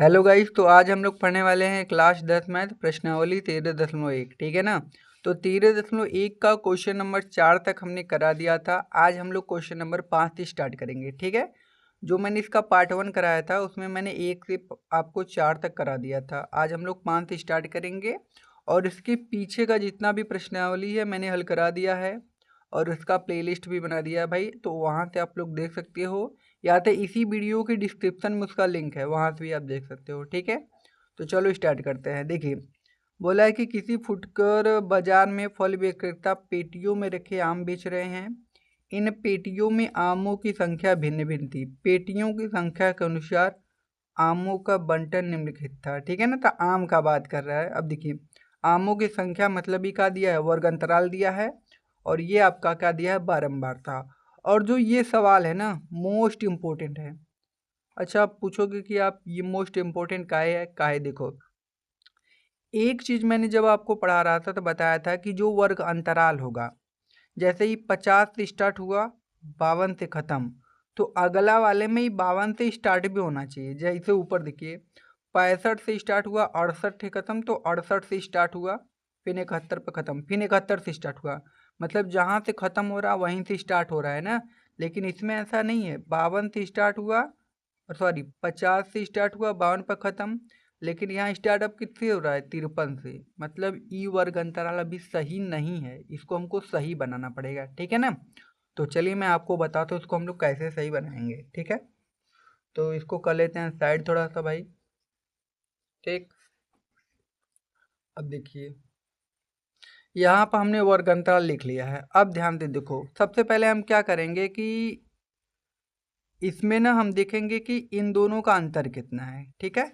Hello guys, तो आज हम लोग पढ़ने वाले हैं क्लास 10 मैथ प्रश्नावली 13.1। ठीक है ना। तो 13.1 का क्वेश्चन नंबर 4 तक हमने करा दिया था। आज हम लोग क्वेश्चन नंबर 5 से स्टार्ट करेंगे। ठीक है। जो मैंने इसका पार्ट 1 कराया था उसमें मैंने 1 से आपको 4 तक करा दिया था। आज हम लोग 5 से स्टार्ट करेंगे और इसके पीछे का जितना भी प्रश्नावली है मैंने हल करा दिया है और उसका प्लेलिस्ट भी बना दिया है भाई, तो वहाँ से आप लोग देख सकते हो या तो इसी वीडियो के डिस्क्रिप्शन में उसका लिंक है, वहाँ से भी आप देख सकते हो। ठीक है। तो चलो स्टार्ट करते हैं। देखिए, बोला है कि किसी फुटकर बाजार में फल विक्रेता पेटियों में रखे आम बेच रहे हैं। इन पेटियों में आमों की संख्या भिन्न भिन्न थी। पेटियों की संख्या के अनुसार आमों का बंटन निम्नलिखित था। ठीक है ना। तो आम का बात कर रहा है। अब देखिए, आमों की संख्या मतलब ही क्या दिया है, वर्ग अंतराल दिया है और ये आपका क्या दिया है, बारंबार था। और जो ये सवाल है ना, मोस्ट इम्पोर्टेंट है। अच्छा, आप पूछोगे कि आप ये मोस्ट इम्पोर्टेंट काहे है, काहे? देखो, एक चीज मैंने जब आपको पढ़ा रहा था तो बताया था कि जो वर्ग अंतराल होगा, जैसे ही 50 से स्टार्ट हुआ 52 से खत्म, तो अगला वाले में ही 52 से स्टार्ट भी होना चाहिए। जैसे ऊपर देखिए, 65 से स्टार्ट हुआ 68 से खत्म, तो 68 से स्टार्ट हुआ फिर 71 पे खत्म, फिर 71 से स्टार्ट हुआ। मतलब जहाँ से खत्म हो रहा वहीं से स्टार्ट हो रहा है ना। लेकिन इसमें ऐसा नहीं है, 52 से स्टार्ट हुआ, सॉरी 50 से स्टार्ट हुआ 52 पर खत्म। लेकिन यहाँ स्टार्टअप किससे हो रहा है, 53 से। मतलब ई वर्ग अंतराल अभी सही नहीं है, इसको हमको सही बनाना पड़ेगा। ठीक है ना। तो चलिए मैं आपको बताता हूँ इसको हम लोग कैसे सही बनाएंगे। ठीक है। तो इसको कर लेते हैं साइड थोड़ा सा भाई। ठीक। अब देखिए, यहाँ पर हमने वर्ग अंतराल लिख लिया है। अब ध्यान से देखो, सबसे पहले हम क्या करेंगे कि इसमें ना हम देखेंगे कि इन दोनों का अंतर कितना है। ठीक है।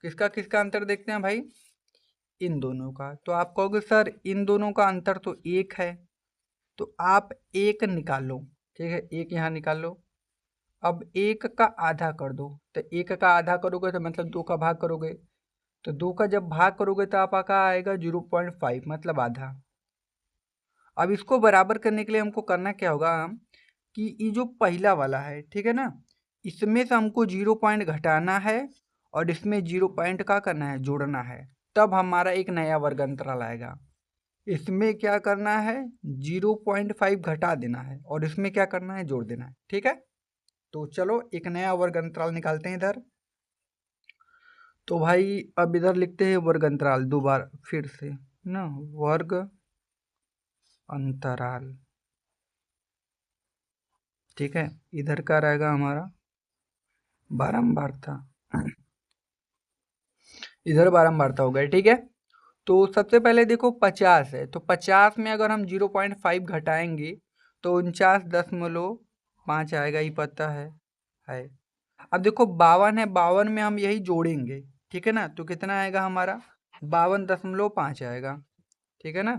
किसका किसका अंतर देखते हैं भाई, इन दोनों का। तो आप कहोगे सर इन दोनों का अंतर तो एक है, तो आप एक निकालो। ठीक है, एक यहाँ निकाल लो। अब एक का आधा कर दो, तो एक का आधा करोगे तो मतलब 2 का भाग करोगे, तो 2 का जब भाग करोगे तो आपका आएगा 0.5, मतलब आधा। अब इसको बराबर करने के लिए हमको करना क्या होगा कि ये जो पहला वाला है, ठीक है ना, इसमें से हमको 0 पॉइंट घटाना है और इसमें 0 पॉइंट का करना है, जोड़ना है। तब हमारा एक नया वर्ग अंतराल आएगा। इसमें क्या करना है, 0.5 घटा देना है और इसमें क्या करना है, जोड़ देना है। ठीक है। तो चलो एक नया वर्ग अंतराल निकालते हैं इधर। तो भाई अब इधर लिखते हैं वर्ग अंतराल, दोबारा फिर से ना, वर्ग अंतराल। ठीक है। इधर का रहेगा हमारा बारंबारता। इधर बारंबारता हो गया। ठीक है। तो सबसे पहले देखो 50 है, तो 50 में अगर हम 0.5 घटाएंगे तो 49.5 आएगा, ये पता है। अब देखो 52 है, 52 में हम यही जोड़ेंगे। ठीक है ना। तो कितना आएगा हमारा, 52.5 आएगा। ठीक है ना।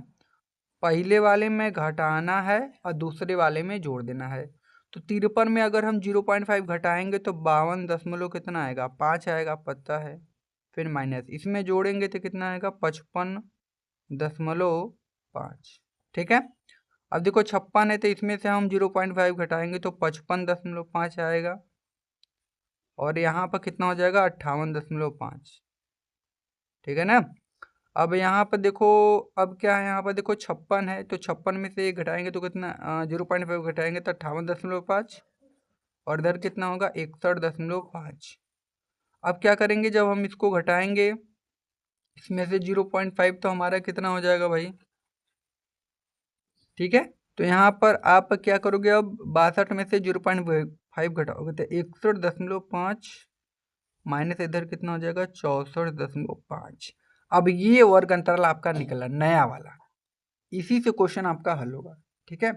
पहले वाले में घटाना है और दूसरे वाले में जोड़ देना है। तो 53 में अगर हम 0.5 घटाएंगे तो 52 दशमलव कितना आएगा, 5 आएगा, पता है। फिर माइनस, इसमें जोड़ेंगे तो कितना आएगा, 55.5। ठीक है। अब देखो 56 है, तो इसमें से हम 0.5 घटाएंगे तो 55.5 आएगा और यहाँ पर कितना हो जाएगा, 58.5। ठीक है ना। अब यहाँ पर देखो, अब क्या है, यहाँ पर देखो 56 है, तो 56 में से 1 घटाएंगे तो कितना, 0.5 घटाएंगे तो 58.5 और इधर कितना होगा, 61.5। अब क्या करेंगे, जब हम इसको घटाएंगे इसमें से 0.5 तो हमारा कितना हो जाएगा भाई। ठीक है। तो यहाँ पर आप क्या करोगे, अब 62 में से 0.5 घटाओगे तो 61.5 माइनस इधर कितना हो जाएगा, 64.5। अब ये वर्ग अंतराल आपका निकला नया वाला, इसी से क्वेश्चन आपका हल होगा। ठीक है।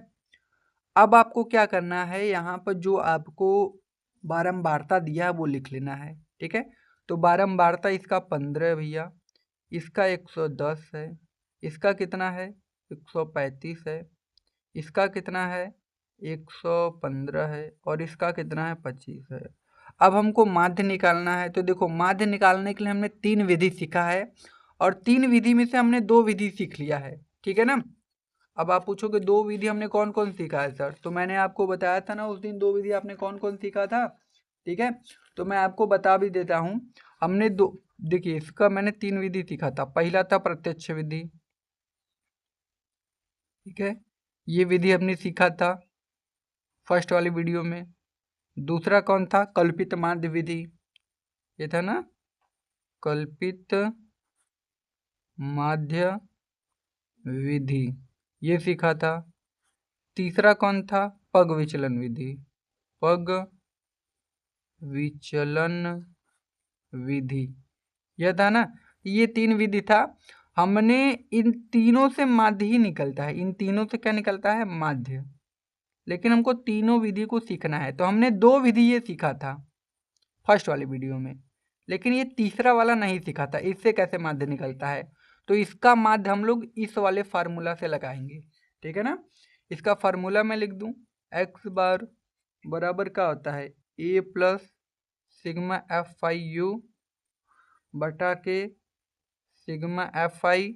अब आपको क्या करना है, यहाँ पर जो आपको बारंबारता दिया है वो लिख लेना है। ठीक है। तो बारंबारता इसका 15 है भैया, इसका 110 है, इसका कितना है, 135 है, इसका कितना है, 115 है और इसका कितना है, 25 है। अब हमको माध्य निकालना है। तो देखो, माध्य निकालने के लिए हमने 3 विधि सीखा है और 3 विधि में से हमने 2 विधि सीख लिया है। ठीक है ना। अब आप पूछोगे 2 विधि हमने कौन कौन सीखा है सर, तो मैंने आपको बताया था ना उस दिन, 2 विधि आपने कौन कौन सीखा था। ठीक है। तो मैं आपको बता भी देता हूँ, हमने दो, देखिए इसका मैंने 3 विधि सीखा था। पहला था प्रत्यक्ष विधि, ठीक है, ये विधि हमने सीखा था फर्स्ट वाली वीडियो में। दूसरा कौन था? कल्पित माध्य विधि, ये था ना, कल्पित माध्य विधि, ये सीखा था। तीसरा कौन था? पग विचलन विधि, पग विचलन विधि, यह था ना। ये 3 विधि था। हमने इन तीनों से माध्य ही निकलता है, इन तीनों से क्या निकलता है? माध्य। लेकिन हमको तीनों विधि को सीखना है, तो हमने 2 विधि ये सीखा था फर्स्ट वाली वीडियो में, लेकिन ये तीसरा वाला नहीं सीखा था, इससे कैसे माध्य निकलता है। तो इसका माध्य हम लोग इस वाले फार्मूला से लगाएंगे, ठीक है ना। इसका फार्मूला मैं लिख दूं, एक्स बार बराबर क्या होता है? A plus sigma F I U बटा के सिग्मा एफ आई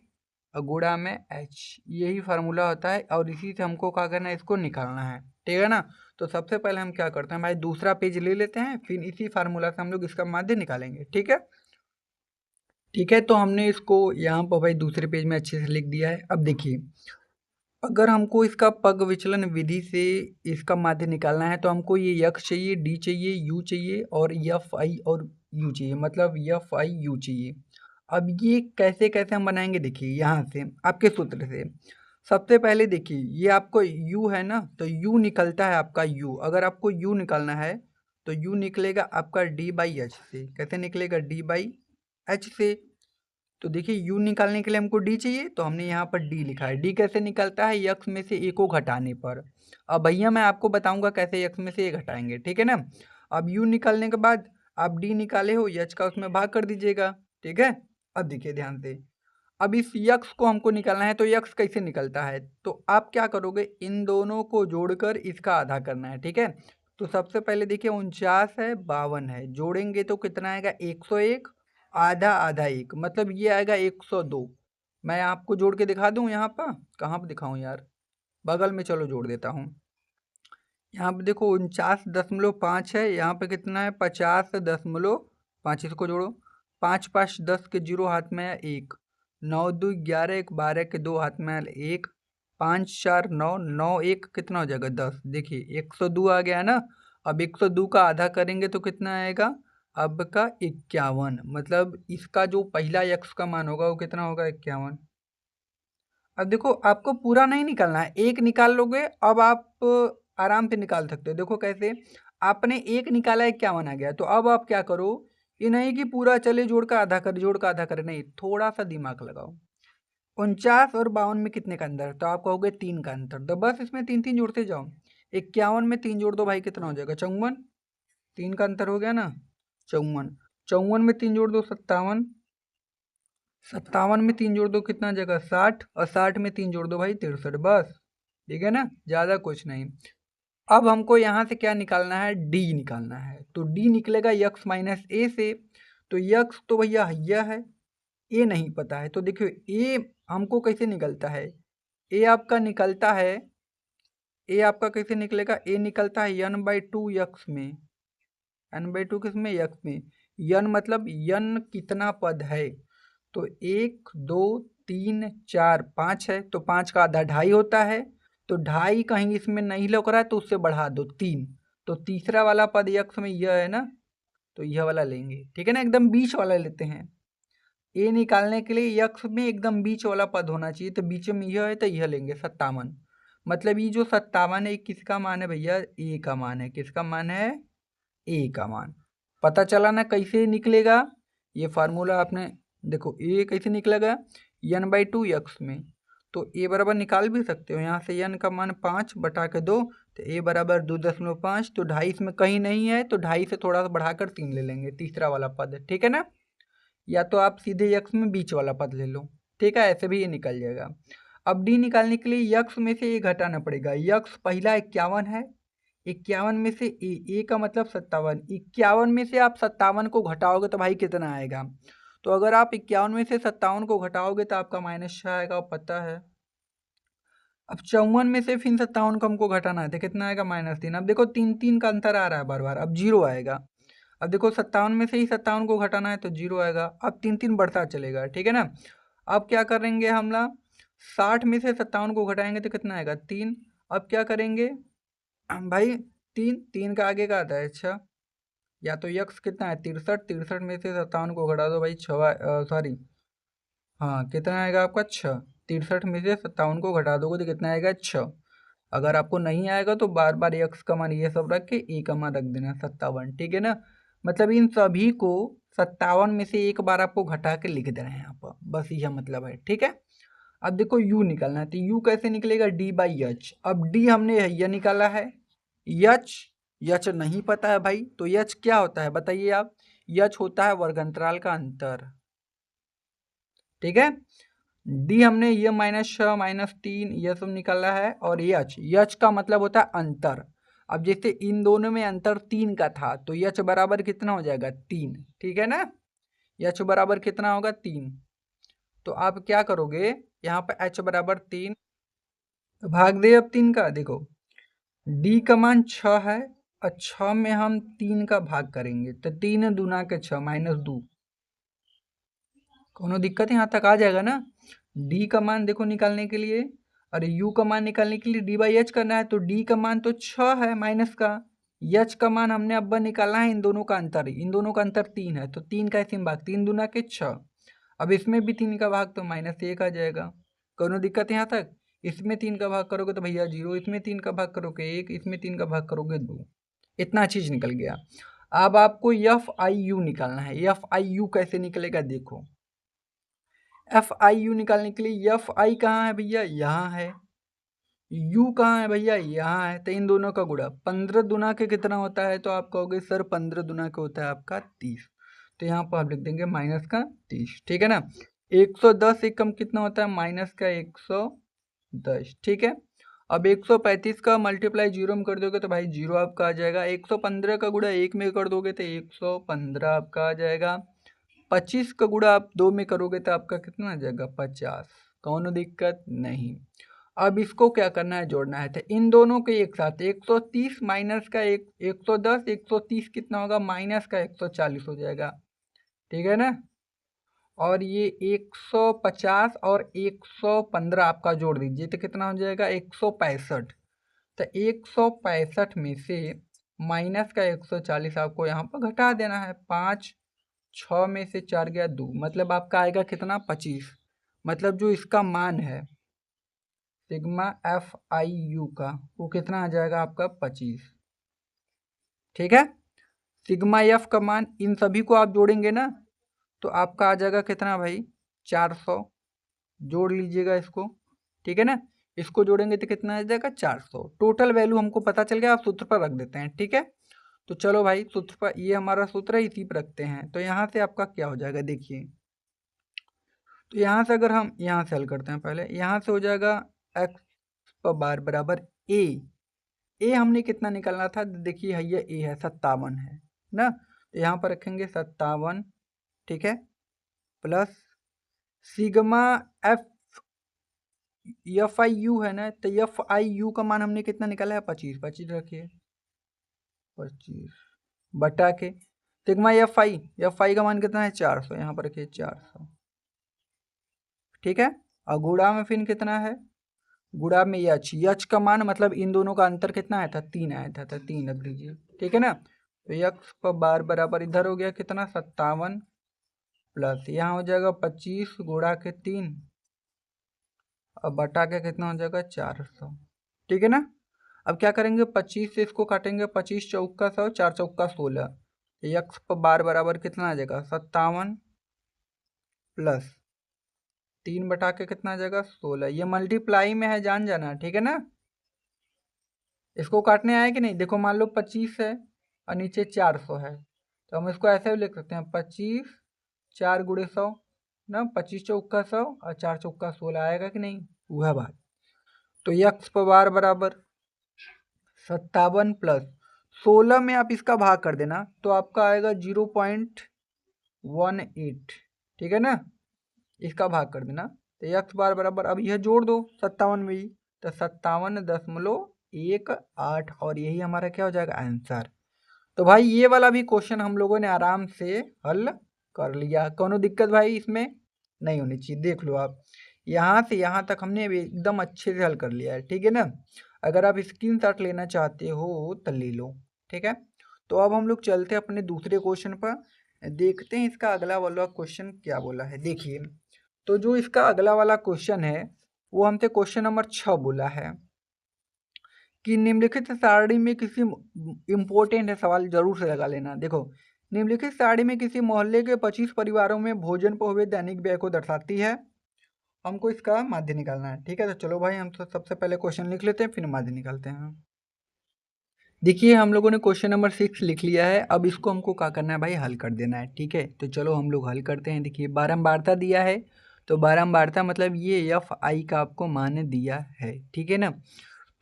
गुणा में एच, यही फार्मूला होता है। और इसी से हमको क्या करना है? इसको निकालना है, ठीक है ना। तो सबसे पहले हम क्या करते हैं भाई, दूसरा पेज ले लेते हैं, फिर इसी फार्मूला से हम लोग इसका माध्य निकालेंगे, ठीक है। ठीक है, तो हमने इसको यहाँ पर भाई दूसरे पेज में अच्छे से लिख दिया है। अब देखिए, अगर हमको इसका पग विचलन विधि से इसका माध्य निकालना है, तो हमको ये यक्स चाहिए, डी चाहिए, यू चाहिए, और एफ आई और यू चाहिए, मतलब एफ आई यू चाहिए। अब ये कैसे कैसे हम बनाएंगे? देखिए यहाँ से आपके सूत्र से सबसे पहले देखिए, ये आपको u है ना, तो u निकलता है आपका u। अगर आपको u निकालना है तो u निकलेगा आपका d बाई एच से। कैसे निकलेगा? d बाई एच से। तो देखिए u निकालने के लिए हमको d चाहिए, तो हमने यहाँ पर d लिखा है। d कैसे निकलता है? x में से a को घटाने पर। अब भैया मैं आपको बताऊंगा कैसे x में से a घटाएंगे, ठीक है ना। अब u निकालने के बाद आप d निकाले हो, h का उसमें भाग कर दीजिएगा, ठीक है। अब देखिए ध्यान से, अब इस यक्स को हमको निकालना है, तो यक्स कैसे निकलता है? तो आप क्या करोगे? इन दोनों को जोड़कर इसका आधा करना है, ठीक है। तो सबसे पहले देखिए 49 है, 52 है, जोड़ेंगे तो कितना आएगा? 101, आधा आधा 1, मतलब ये आएगा 102। मैं आपको जोड़ के दिखा दूं यहाँ पर, कहाँ पर दिखाऊं यार, बगल में चलो जोड़ देता हूँ। यहाँ पे देखो 49.5 है, यहाँ पे कितना है? 50.5, इसको जोड़ो। 5 5 10 के 0 हाथ में है 1, 9 2 11, 1 12 के 2 हाथ में है 1, 5 4 9, 9 1 कितना हो जाएगा? 10। देखिए 102 आ गया ना। अब 102 का आधा करेंगे तो कितना आएगा? अब का 51, मतलब इसका जो पहला यक्स का मान होगा वो कितना होगा? 51। अब देखो आपको पूरा नहीं निकालना है, एक निकाल लोगे। अब आप आराम से निकाल सकते हो। देखो कैसे, आपने एक निकाला, 51 आ गया, तो अब आप क्या करो, ये नहीं कि पूरा चले जोड़ का आधा कर, जोड़ का आधा करे, नहीं, थोड़ा सा दिमाग लगाओ। 49 और 52 में कितने का अंतर? तो आप कहोगे 3 का अंतर, तो बस इसमें 3 3 जोड़ते जाओ। 51 में 3 जोड़ दो भाई, कितना हो जाएगा? 54। 3 का अंतर हो गया ना, 54। 54 में 3 जोड़ दो, 57। 57 में 3 जोड़ दो, कितना आ जाएगा? 60। और 60 में 3 जोड़ दो भाई, 63। बस, ठीक है ना, ज़्यादा कुछ नहीं। अब हमको यहाँ से क्या निकालना है? डी निकालना है। तो डी निकलेगा यक्स माइनस ए से। तो यक्स तो भैया यह है, ए नहीं पता है। तो देखियो ए हमको कैसे निकलता है? ए आपका निकलता है, ए आपका कैसे निकलेगा? ए निकलता है n/2 यक्स में। n/2 किस में? यक्स में। n मतलब n कितना पद है? तो 1 2 3 4 5 है, तो 5 का आधा 2.5 होता है। तो 2.5 कहीं इसमें नहीं लग रहा है, तो उससे बढ़ा दो 3। तो तीसरा वाला पद यक्स में यह है ना, तो यह वाला लेंगे, ठीक है ना, एकदम बीच वाला लेते हैं। ए निकालने के लिए यक्स में एकदम बीच वाला पद होना चाहिए, तो बीच में यह है, तो यह लेंगे 57। मतलब ये जो 57 है, किसका मान है भैया? ए का मान है। किसका मान है? ए का मान। पता चला ना कैसे निकलेगा? ये फार्मूला आपने देखो, ए कैसे निकलेगा? n/2 यक्स में। तो ए बराबर निकाल भी सकते हो, यहाँ से n का मान 5 बटा के 2, तो ए बराबर 2.5। तो 2.5 इसमें कहीं नहीं है, तो 2.5 से थोड़ा सा बढ़ाकर 3 ले लेंगे, तीसरा वाला पद, ठीक है ना। या तो आप सीधे यक्स में बीच वाला पद ले लो, ठीक है, ऐसे भी ये निकल जाएगा। अब डी निकालने के लिए यक्स में से ए घटाना पड़ेगा। यक्स पहला 51 है, 51 में से ए का मतलब 57। 51 में से आप 57 को घटाओगे तो भाई कितना आएगा? तो अगर आप 51 में से 57 को घटाओगे तो आपका -6 आएगा, पता है। अब 54 में से फिर 57 को हमको घटाना है, तो कितना आएगा? -3। अब देखो 3 3 का अंतर आ रहा है बार बार, अब 0 आएगा। अब देखो 57 में से ही 57 को घटाना है तो 0 आएगा। अब 3 बढ़ता चलेगा, ठीक है ना। अब क्या करेंगे हम लोग, 60 में से 57 को घटाएंगे तो कितना आएगा 3। अब क्या करेंगे भाई, 3 का आगे का आता है 6, या तो यक्स कितना है 63 में से 57 को घटा दो भाई, सॉरी, हाँ कितना आएगा आपका 6। 63 में से 57 को घटा दोगे तो कितना आएगा 6। अगर आपको नहीं आएगा तो बार बार यक्स का मान ये सब रख के ए का मान रख देना 57, ठीक है ना। मतलब इन सभी को 57 में से एक बार आपको घटा के लिख दे रहे हैं यहाँ पर, बस यह मतलब है, ठीक है। अब देखो यू निकालना है, तो यू कैसे निकलेगा, डी बाई एच। अब डी हमने यह निकाला है, यच यच नहीं पता है भाई, तो यच क्या होता है बताइए आप। यच होता है वर्गंतराल का अंतर, ठीक है। डी हमने ये -6 -3 ये सब निकाला है, और यच यच का मतलब होता है अंतर। अब जैसे इन दोनों में अंतर 3 का था तो यच बराबर कितना हो जाएगा 3, ठीक है ना। यच बराबर कितना होगा 3। तो आप क्या करोगे, यहाँ पर एच बराबर 3 भाग दे अब 3 का। देखो डी का मान 6 है और 6 में हम 3 का भाग करेंगे तो 3 दूना के 6 -2, कोनो दिक्कत यहाँ तक आ जाएगा ना। डी का मान देखो निकालने के लिए, अरे यू का मान निकालने के लिए डी बाई एच करना है, तो डी का मान तो 6 है माइनस का, एच का मान हमने अब निकाला है इन दोनों का अंतर, इन दोनों का अंतर 3 है, तो 3 का ऐसे भाग 3 दूना के 6। अब इसमें भी 3 का भाग तो -1 आ जाएगा, कोनो दिक्कत यहाँ तक। इसमें 3 का भाग करोगे तो भैया 0, इसमें 3 का भाग करोगे 1, इसमें 3 का भाग करोगे 2, इतना चीज निकल गया। अब आपको एफ आई यू निकालना है। एफ आई यू कैसे निकलेगा देखो, एफ आई यू निकालने के लिए एफ आई कहाँ है भैया, यहाँ है। यू कहाँ है भैया, यहाँ है। तो इन दोनों का गुणा 15 दुना के कितना होता है, तो आप कहोगे सर 15 दुना के होता है आपका 30, तो यहाँ पर आप लिख देंगे माइनस का 30, ठीक है ना। 110 से कम कितना होता है, माइनस का 110, ठीक है। अब 135 का मल्टीप्लाई 0 में कर दोगे तो भाई 0 आपका आ जाएगा। 115 का गुणा 1 में कर दोगे तो 115 आपका आ जाएगा। 25 का गुणा आप 2 में करोगे तो आपका कितना आ जाएगा 50, कौन दिक्कत नहीं। अब इसको क्या करना है, जोड़ना है। तो इन दोनों के एक साथ 130 माइनस का 110, 130 कितना होगा माइनस का 140 हो जाएगा, ठीक है ना। और ये 150 और 115 आपका जोड़ दीजिए तो कितना हो जाएगा 165। तो 165 में से माइनस का 140 आपको यहाँ पर घटा देना है। 5 6 में से 4 गया 2, मतलब आपका आएगा कितना 25। मतलब जो इसका मान है सिग्मा एफ आई यू का, वो कितना आ जाएगा आपका 25, ठीक है। सिग्मा एफ का मान इन सभी को आप जोड़ेंगे ना तो आपका आ जाएगा कितना भाई 400, जोड़ लीजिएगा इसको, ठीक है ना। इसको जोड़ेंगे तो कितना आ जाएगा 400। टोटल वैल्यू हमको पता चल गया, आप सूत्र पर रख देते हैं, ठीक है। तो चलो भाई सूत्र पर, ये हमारा सूत्र है, इसी पर रखते हैं। तो यहाँ से आपका क्या हो जाएगा देखिए, तो यहाँ से अगर हम यहाँ से हल करते हैं, पहले यहाँ से हो जाएगा एक्स पर बार बराबर ए हमने कितना निकालना था, देखिए ये ए है 57 है ना, तो यहाँ पर रखेंगे 57, ठीक है, plus sigma F F I you है ना, तो एफ आई यू का मान हमने कितना निकाला है 25, 25 रखिए 25 बटा के सिग्मा एफ आई का मान कितना है 400, यहाँ पर रखिए 400, ठीक है। और गुणा में फिर कितना है, गुणा में यच का मान मतलब इन दोनों का अंतर कितना आया था 3 आया था, तो 3 रख दीजिए, ठीक है ना। तो यक्स पर बार बराबर इधर हो गया कितना 57, प्लस यहाँ हो जाएगा 25 गुणा के 3 और बटा के कितना हो जाएगा 400, ठीक है ना। अब क्या करेंगे 25 से इसको काटेंगे, 25 चौका 100, 4 चौका 16, यक्स पर बार बराबर कितना आ जाएगा 57 प्लस 3 बटा के कितना आ जाएगा 16, ये मल्टीप्लाई में है, जान जाना, ठीक है ना। इसको काटने आए कि नहीं, देखो मान लो 25 है और नीचे 400 है, तो हम इसको ऐसे भी लिख सकते हैं 25 4 गुणे 100 ना, 25 चौका 100 और 4 चौका 16 आएगा कि नहीं, वह बात। तो यक्स पर बार बराबर 57 प्लस 16 में आप इसका भाग कर देना तो आपका आएगा 0.18, ठीक है ना। इसका भाग कर देना तो यक्स बार बराबर, अब यह जोड़ दो 57 में ही, तो 57.18 और यही हमारा क्या हो जाएगा आंसर। तो भाई ये वाला भी क्वेश्चन हम लोगों ने आराम से हल कर लिया। कोनो दिक्कत भाई इसमें नहीं होनी चाहिए। देख लो आप, यहाँ से यहाँ तक हमने एकदम अच्छे से हल कर लिया है, ठीक है ना। अगर आप स्क्रीनशॉट लेना चाहते हो तो ले लो, ठीक है। तो अब हम लोग चलते हैं अपने दूसरे क्वेश्चन पर, देखते हैं इसका अगला वाला क्वेश्चन क्या बोला है। देखिए, तो जो इसका अगला वाला क्वेश्चन है वो हमसे क्वेश्चन नंबर 6 बोला है कि निम्नलिखित सारणी में किसी, इम्पोर्टेंट है सवाल, जरूर से लगा लेना। देखो, निम्नलिखित सारणी में किसी मोहल्ले के 25 परिवारों में भोजन पर हुए दैनिक व्यय को दर्शाती है। हमको इसका माध्य निकालना है, ठीक है। तो चलो भाई, हम तो सबसे पहले क्वेश्चन लिख लेते हैं, फिर माध्य निकालते हैं। देखिए, हम लोगों ने क्वेश्चन नंबर 6 लिख लिया है। अब इसको हमको क्या करना है भाई, हल कर देना है, ठीक है। तो चलो हम लोग हल करते हैं। देखिए, बारंबारता दिया है, तो बारंबारता मतलब ये एफ आई का आपको मान दिया है, ठीक है ना।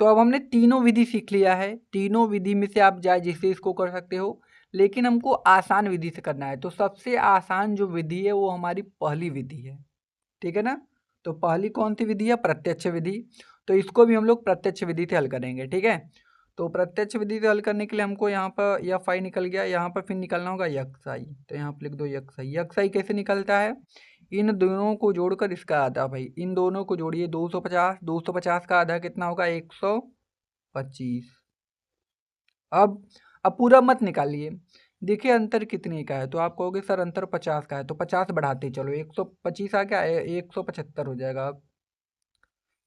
तो अब हमने तीनों विधि सीख लिया है। तीनों विधि में से आप चाहे जिससे इसको कर सकते हो, लेकिन हमको आसान विधि से करना है। तो सबसे आसान जो विधि है वो हमारी पहली विधि है, ठीक है ना। तो पहली कौन सी विधि है, प्रत्यक्ष विधि। तो इसको भी हम लोग प्रत्यक्ष विधि से हल करेंगे, ठीक है। तो प्रत्यक्ष विधि से हल करने के लिए हमको यहाँ पर एफ आई निकल गया, यहाँ पर फिर निकलना होगा यक्स आई। तो यहाँ पर लिख दो यक्स आई। यक्स आई कैसे निकलता है, इन दोनों को जोड़कर इसका आधा। भाई इन दोनों को जोड़िए, 250, 250 का आधा कितना होगा, 125। अब पूरा मत निकालिए। देखिए अंतर कितने का है, तो आप कहोगे सर अंतर 50 का है, तो 50 बढ़ाते चलो, 125 आ गया, 175 हो जाएगा। अब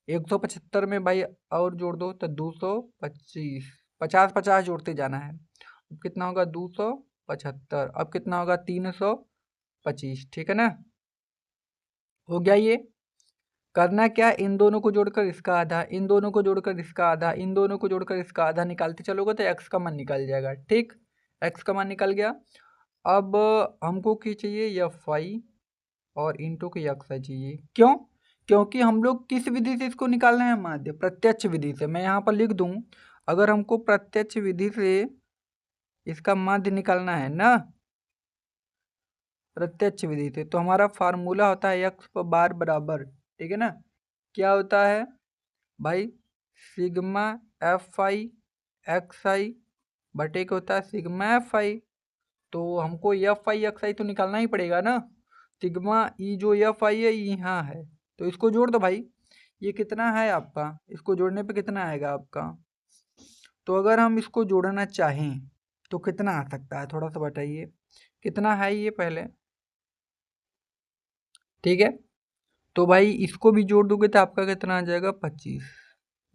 175 में भाई और जोड़ दो तो 225, 50 50 जोड़ते जाना है। अब कितना होगा, 275। अब कितना होगा, 325, ठीक है ना। हो गया ये। करना क्या, इन दोनों को जोड़कर इसका आधा, इन दोनों को जोड़कर इसका आधा, इन दोनों को जोड़कर इसका आधा निकालते चलोगे तो एक्स का मान निकल जाएगा, ठीक। एक्स का मान निकल गया। अब हमको क्या चाहिए, एफ आई और इंटू के एक्स आई चाहिए। क्यों, क्योंकि हम लोग किस विधि से इसको निकालना है, माध्य, प्रत्यक्ष विधि से। मैं यहाँ पर लिख दूँ, अगर हमको प्रत्यक्ष विधि से इसका माध्य निकालना है ना, प्रत्यक्ष विधि से, तो हमारा फार्मूला होता है एक्स बार बराबर, ठीक है ना। क्या होता है भाई, सिग्मा एफ आई एक्स आई बटे के होता है सिग्मा एफ आई। तो हमको एफ आई एक्स आई तो निकालना ही पड़ेगा ना। सिग्मा ई जो एफ आई है यहाँ है, तो इसको जोड़ दो भाई। ये कितना है आपका, इसको जोड़ने पे कितना आएगा आपका। तो अगर हम इसको जोड़ना चाहें तो कितना आ सकता है, थोड़ा सा बताइए कितना है ये पहले, ठीक है। तो भाई इसको भी जोड़ दोगे तो आपका कितना आ जाएगा, 25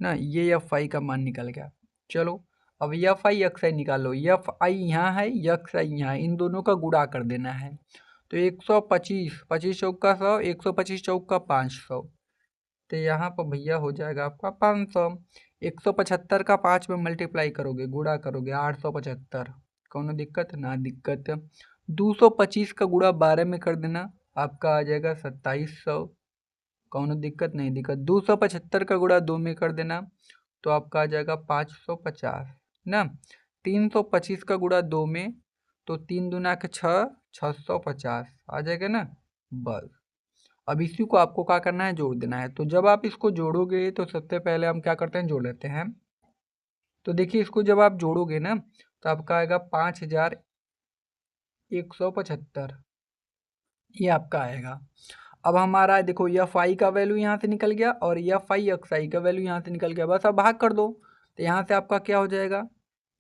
ना। ये एफ आई का मान निकल गया। चलो अब एफ आई एक्स आई निकालो। एफ आई यहाँ है, एक्स आई यहाँ है, इन दोनों का गुणा कर देना है। तो 125, 25 चौक का 100, 125 चौक का 500, तो यहाँ पर भैया हो जाएगा आपका 500। 175 का 5 में मल्टीप्लाई करोगे, गुणा करोगे, 875। कौनो दिक्कत ना दिक्कत। 225 का गुणा 12 में कर देना, आपका आ जाएगा 2700। कौनो दिक्कत नहीं दिक्कत। 275 का गुणा 2 में कर देना, तो आपका आ जाएगा 550 ना। 325 का गुणा 2 में, तो 3 दूना के 6, 650 आ जाएगा ना। बस अब इसी को आपको क्या करना है, जोड़ देना है। तो जब आप इसको जोड़ोगे तो सबसे पहले हम क्या करते हैं, जोड़ लेते हैं। तो देखिए इसको जब आप जोड़ोगे ना, तो आपका आएगा 5175, ये आपका आएगा। अब हमारा देखो एफ आई का वैल्यू यहाँ से निकल गया और एफ आई एक्स आई का वैल्यू यहाँ से निकल गया। बस अब भाग कर दो, तो यहाँ से आपका क्या हो जाएगा,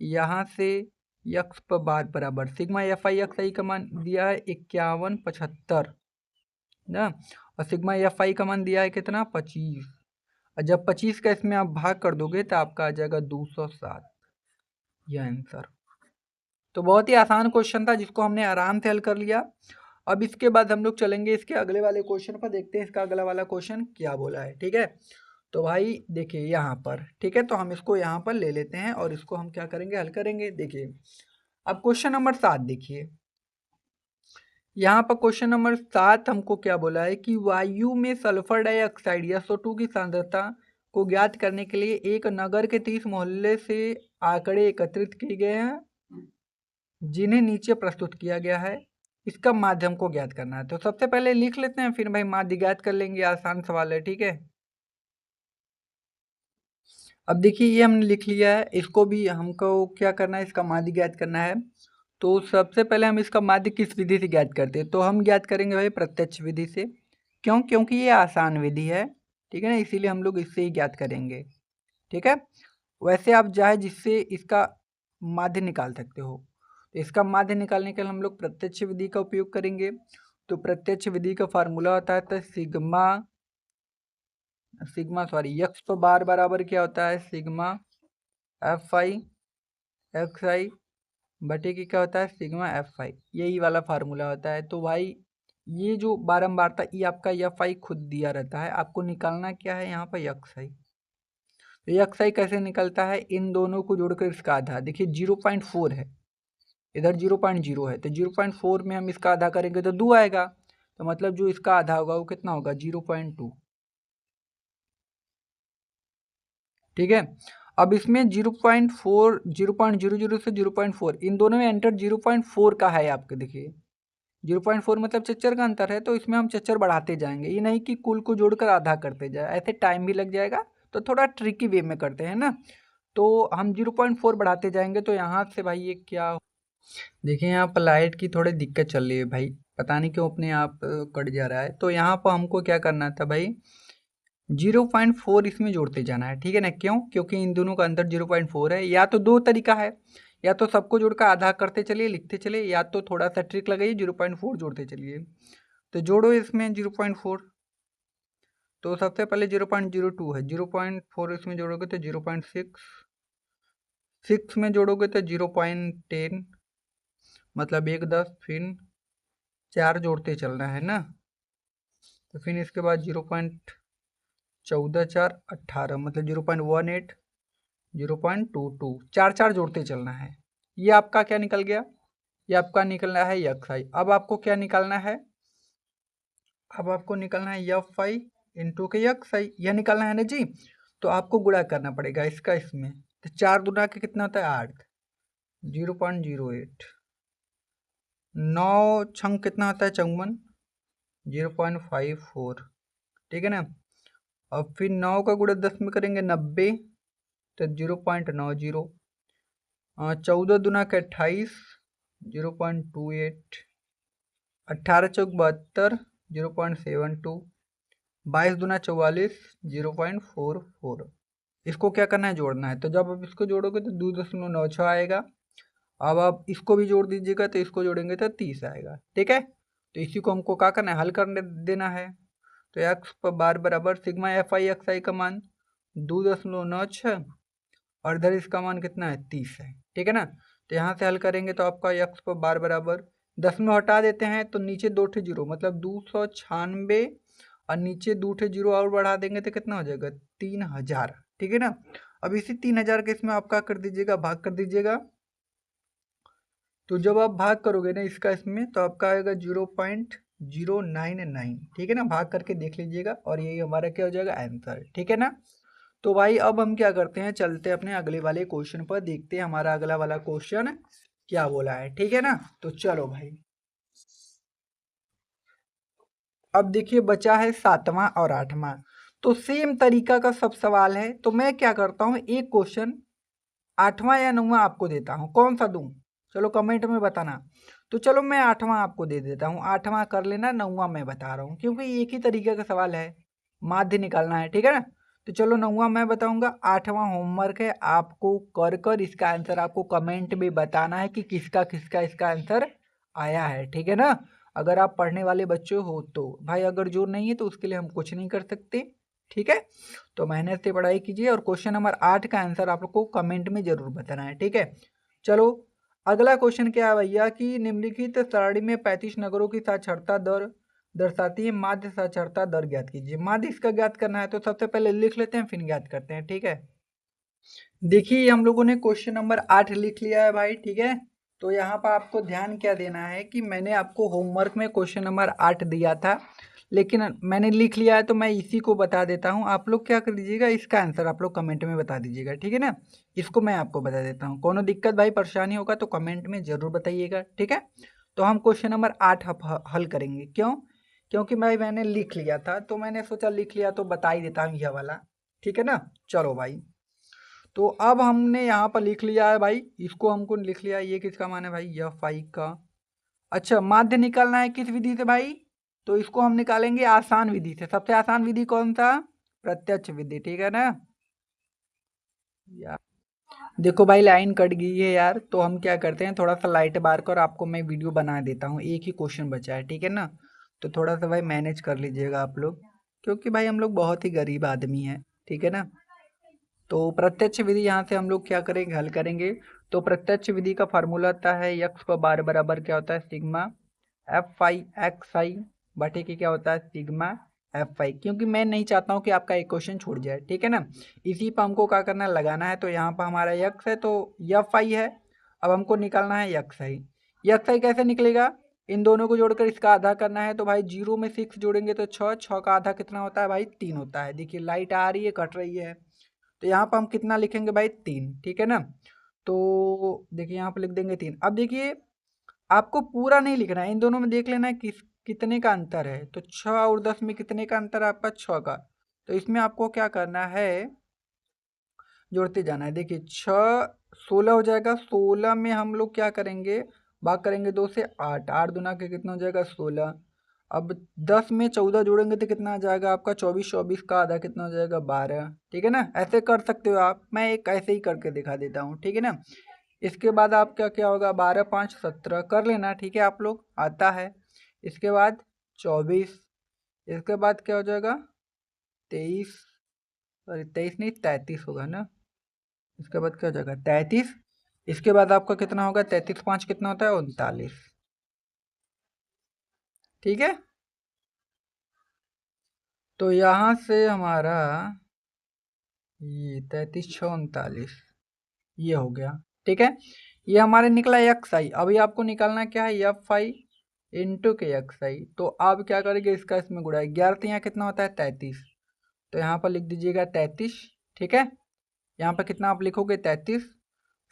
यहाँ से यक्स पर बार बराबर सिग्मा एफ आई एक्स आई का मान दिया है 5175 ना, और सिग्मा एफ आई का मान दिया है कितना, 25। और जब 25 का इसमें आप भाग कर दोगे तो आपका आ जाएगा 207, यह आंसर। तो बहुत ही आसान क्वेश्चन था जिसको हमने आराम से हल कर लिया। अब इसके बाद हम लोग चलेंगे इसके अगले वाले क्वेश्चन पर, देखते हैं इसका अगला वाला क्वेश्चन क्या बोला है, ठीक है। तो भाई देखिए यहाँ पर, ठीक है, तो हम इसको यहाँ पर ले लेते हैं और इसको हम क्या करेंगे, हल करेंगे। देखिए अब क्वेश्चन नंबर 7 देखिए, यहाँ पर क्वेश्चन नंबर 7 हमको क्या बोला है कि वायु में सल्फर डाइऑक्साइड या SO2 की सांद्रता को ज्ञात करने के लिए एक नगर के 30 मोहल्ले से आंकड़े एकत्रित किए गए हैं जिन्हें नीचे प्रस्तुत किया गया है। इसका माध्यम को ज्ञात करना है। तो सबसे पहले लिख लेते हैं, फिर भाई माध्य ज्ञात कर लेंगे, आसान सवाल है, ठीक है। अब देखिए ये हमने लिख लिया है, इसको भी हमको क्या करना है, इसका माध्य ज्ञात करना है। तो सबसे पहले हम इसका माध्य किस विधि से ज्ञात करते हैं, तो हम ज्ञात करेंगे भाई प्रत्यक्ष विधि से। क्यों? क्योंकि ये आसान विधि है, ठीक है ना, इसीलिए हम लोग इससे ही ज्ञात करेंगे। ठीक है, वैसे आप चाहे जिससे इसका माध्य निकाल सकते हो, तो इसका माध्य निकालने के लिए हम लोग प्रत्यक्ष विधि का उपयोग करेंगे। तो प्रत्यक्ष विधि का फार्मूला होता है तो यक्स पर बार बराबर क्या होता है, सिग्मा एफ आई एक्स आई बटे की क्या होता है, सिग्मा एफ आई, यही वाला फार्मूला होता है। तो भाई ये जो बारंबारता ये आपका एफ आई खुद दिया रहता है, आपको निकालना क्या है यहाँ पर यक्स आई। तो यक्स आई कैसे निकलता है, इन दोनों को जोड़कर इसका आधा, देखिए 0.4 है, इधर 0.0 है, तो 0.4 में हम इसका आधा करेंगे तो 2 आएगा, तो मतलब जो इसका आधा होगा वो कितना होगा, 0.2। ठीक है, अब इसमें 0.4 0.00 से 0.4 इन दोनों में एंटर 0.4 का है आपके, देखिए 0.4 मतलब चच्चर का अंतर है, तो इसमें हम चच्चर बढ़ाते जाएंगे, ये नहीं कि कुल को जोड़कर आधा करते जाए, ऐसे टाइम भी लग जाएगा, तो थोड़ा ट्रिकी वे में करते हैं ना। तो हम 0.4 बढ़ाते जाएंगे, तो यहाँ से भाई ये क्या, देखिए यहाँ पर लाइट की थोड़ी दिक्कत चल रही है भाई, पता नहीं क्यों अपने आप कट जा रहा है। तो यहाँ पर हमको क्या करना था भाई, 0.4 इसमें जोड़ते जाना है, ठीक है ना। क्यों? क्योंकि इन दोनों का अंतर 0.4 है। या तो दो तरीका है, या तो सबको जोड़कर आधा करते चलिए लिखते चलिए, या तो थोड़ा सा ट्रिक लगाइए 0.4 जोड़ते चलिए। तो जोड़ो इसमें 0.4, तो सबसे पहले 0.02 है, 0.4 इसमें जोड़ोगे तो 0.6, 6 में जोड़ोगे तो 0.10, मतलब 1 10, फिर 4 जोड़ते चलना है ना। तो फिर इसके बाद 0.14 4 18, मतलब 0.18 0.22, 4 जोड़ते चलना है। ये आपका क्या निकल गया, ये आपका निकलना है यक्स आई। अब आपको क्या निकालना है, अब आपको निकलना है एफ आई इंटू के यक्स आई, यह निकालना है ना जी। तो आपको गुणा करना पड़ेगा इसका इसमें, तो 4 गुना के कितना होता है 8, 0.08, 9 छंग कितना होता है 54, 0.54, ठीक है ना। अब फिर 9 का गुणा 10 में करेंगे 90, तो 0.90, 14 दुना के 28, 0.28, 18 चौक 72, 0.72, 22 दुना 44, 0.44। इसको क्या करना है, जोड़ना है। तो जब आप इसको जोड़ोगे तो 2.96 आएगा। अब आप इसको भी जोड़ दीजिएगा, तो इसको जोड़ेंगे तो 30 आएगा, ठीक है। तो इसी को हमको क्या करना है, हल करने देना है। तो एक्स पर बार बराबर सिग्मा एफ आई एक्स आई का मान 2.96 और इधर इसका मान कितना है 30 है, ठीक है ना। तो यहाँ से हल करेंगे तो आपका एक्स पर बार बराबर 10 में हटा देते हैं तो नीचे 2 ठे जीरो, मतलब 296, और नीचे 2 ठे जीरो और बढ़ा देंगे तो कितना हो जाएगा 3000, ठीक है ना। अब इसी 3000 के इसमें आप क्या कर दीजिएगा, भाग कर दीजिएगा। तो जब आप भाग करोगे ना इसका इसमें, तो आपका आएगा 0.099, ठीक है ना। भाग करके देख लीजिएगा और यही हमारा क्या हो जाएगा आंसर, ठीक है ना। तो भाई अब हम क्या करते हैं, चलते हैं अपने अगले वाले क्वेश्चन पर, देखते हैं हमारा अगला वाला क्वेश्चन क्या बोला है, ठीक है ना। तो चलो भाई, अब देखिए बचा है 7वां और 8वां, तो सेम तरीका का सब सवाल है। तो मैं क्या करता हूँ, एक क्वेश्चन 8वां या 9वां आपको देता हूँ, कौन सा दूं, चलो कमेंट में बताना। तो चलो मैं 8वां आपको दे देता हूँ, 8वां कर लेना, 9वां मैं बता रहा हूँ, क्योंकि एक ही तरीके का सवाल है, माध्य निकालना है, ठीक है ना। तो चलो 9वां मैं बताऊंगा, 8वां होमवर्क है, आपको कर कर इसका आंसर आपको कमेंट में बताना है कि किसका किसका इसका आंसर आया है, ठीक है ना। अगर आप पढ़ने वाले बच्चे हो तो भाई, अगर जो नहीं है तो उसके लिए हम कुछ नहीं कर सकते, ठीक है। तो मेहनत से पढ़ाई कीजिए और क्वेश्चन नंबर 8 का आंसर आप लोग को कमेंट में जरूर बताना है, ठीक है। चलो अगला क्वेश्चन क्या है भैया, कि निम्नलिखित सारणी में 35 नगरों की साक्षरता दर दर्शाती है, माध्य साक्षरता दर ज्ञात कीजिए। माध्य इसका ज्ञात करना है, तो सबसे पहले लिख लेते हैं फिर ज्ञात करते हैं, ठीक है। देखिए हम लोगों ने क्वेश्चन नंबर 8 लिख लिया है भाई, ठीक है। तो यहाँ पर आपको ध्यान क्या देना है कि मैंने आपको होमवर्क में क्वेश्चन नंबर 8 दिया था, लेकिन मैंने लिख लिया है तो मैं इसी को बता देता हूँ। आप लोग क्या कर दीजिएगा, इसका आंसर आप लोग कमेंट में बता दीजिएगा, ठीक है ना। इसको मैं आपको बता देता हूँ, कोनो दिक्कत भाई परेशानी होगा तो कमेंट में ज़रूर बताइएगा, ठीक है। तो हम क्वेश्चन नंबर 8 हल करेंगे, क्यों? क्योंकि भाई मैंने लिख लिया था, तो मैंने सोचा लिख लिया तो बता ही देता हूँ यह वाला, ठीक है ना। चलो भाई, तो अब हमने यहाँ पर लिख लिया है भाई, इसको हमको लिख लिया है, ये किसका मान है भाई, एफ आई का। अच्छा, माध्य निकालना है किस विधि से भाई, तो इसको हम निकालेंगे आसान विधि से। सबसे आसान विधि कौन सा, प्रत्यक्ष विधि, ठीक है ना यार। देखो भाई लाइन कट गई है यार, तो हम क्या करते हैं, थोड़ा सा लाइट बार कर आपको मैं वीडियो बना देता हूँ, एक ही क्वेश्चन बचा है, ठीक है ना। तो थोड़ा सा भाई मैनेज कर लीजिएगा आप लोग, क्योंकि भाई हम लोग बहुत ही गरीब आदमी हैं, ठीक है ना। तो प्रत्यक्ष विधि यहाँ से हम लोग क्या करेंगे, हल करेंगे। तो प्रत्यक्ष विधि का फार्मूला होता है यक्स पर बार बराबर क्या होता है, सिग्मा एफ आई एक्स आई बटे के क्या होता है, सिग्मा एफ आई। क्योंकि मैं नहीं चाहता हूँ कि आपका एक क्वेश्चन छूट जाए, ठीक है ना। इसी पर हमको क्या करना है, लगाना है। तो यहाँ पर हमारा यक्स है तो एफ आई है, अब हमको निकालना है यक्स आई। यक्स आई कैसे निकलेगा, इन दोनों को जोड़कर इसका आधा करना है। तो भाई 0 में 6 जोड़ेंगे तो 6, 6 का आधा कितना होता है भाई, 3 होता है। देखिए लाइट आ रही है, कट रही है, तो यहाँ पर हम कितना लिखेंगे भाई, 3, ठीक है ना। तो देखिए यहाँ पर लिख देंगे 3। अब देखिए आपको पूरा नहीं लिखना है, इन दोनों में देख लेना है कितने का अंतर है। तो 6 और 10 में कितने का अंतर है आपका, 6 का। तो इसमें आपको क्या करना है, जोड़ते जाना है। देखिए 6 16 हो जाएगा, 16 में हम लोग क्या करेंगे, भाग करेंगे 2 से, 8, 8 दूना के कितना हो जाएगा, 16। अब 10 में 14 जोड़ेंगे तो कितना आ जाएगा आपका, 24, 24 का आधा कितना हो जाएगा, 12, ठीक है ना। ऐसे कर सकते हो आप, मैं एक ऐसे ही करके दिखा देता हूँ, ठीक है ना। इसके बाद आपका क्या होगा, 12 5 17 कर लेना, ठीक है, आप लोग आता है। इसके बाद 24, इसके बाद क्या हो जाएगा, 23, सॉरी 23 नहीं 33 होगा ना। इसके बाद क्या हो जाएगा, 33। इसके बाद आपका कितना होगा, 33 5 कितना होता है, 39, ठीक है। तो यहाँ से हमारा ये 33 6 39 ये हो गया, ठीक है। ये हमारे निकला एक्स आई। अभी आपको निकालना क्या है, एफ आई इंटू के एक्स आई। तो आप क्या करेंगे, इसका इसमें गुड़ा, 11 से यहाँ कितना होता है, 33। तो यहाँ पर लिख दीजिएगा 33, ठीक है। यहाँ पर कितना आप लिखोगे, 33,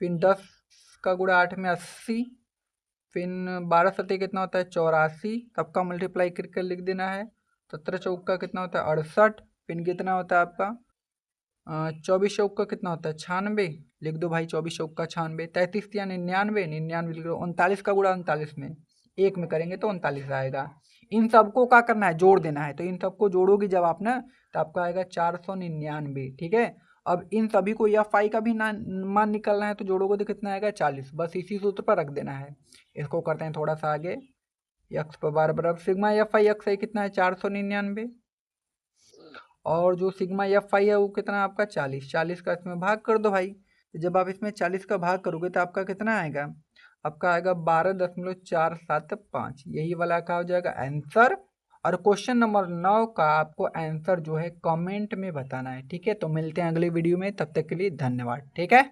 फिर 10 का गुड़ा 8 में 80, फिर 12 सत्ते कितना होता है, 84, सबका मल्टीप्लाई करके लिख देना है। 17 चौक का कितना होता है, 68, फिर कितना होता है आपका 24 चौक का कितना होता है, 96, लिख दो भाई 24 चौक का 96। 33 या 99, 99 लिख दो। 39 का गुड़ा 39 में, एक में करेंगे तो 39 आएगा। इन सबको क्या करना है, जोड़ देना है। तो इन सबको जोड़ोगे जब आप ना, तो आपका आएगा 499, ठीक है। अब इन सभी को एफ आई का भी मान निकालना है, तो जोड़ोगे तो कितना आएगा, 40। बस इसी सूत्र पर रख देना है। इसको करते हैं थोड़ा सा आगे, यक्स पर बार बराबर सिग्मा एफ आई एक्स आई कितना है, 499, और जो सिग्मा एफ आई है वो कितना आपका 40, 40 का इसमें भाग कर दो भाई। जब आप इसमें 40 का भाग करोगे तो आपका कितना आएगा, आपका आएगा 12.475, यही वाला का हो जाएगा आंसर। और क्वेश्चन नंबर 9 का आपको आंसर जो है कमेंट में बताना है, ठीक है। तो मिलते हैं अगले वीडियो में, तब तक के लिए धन्यवाद, ठीक है।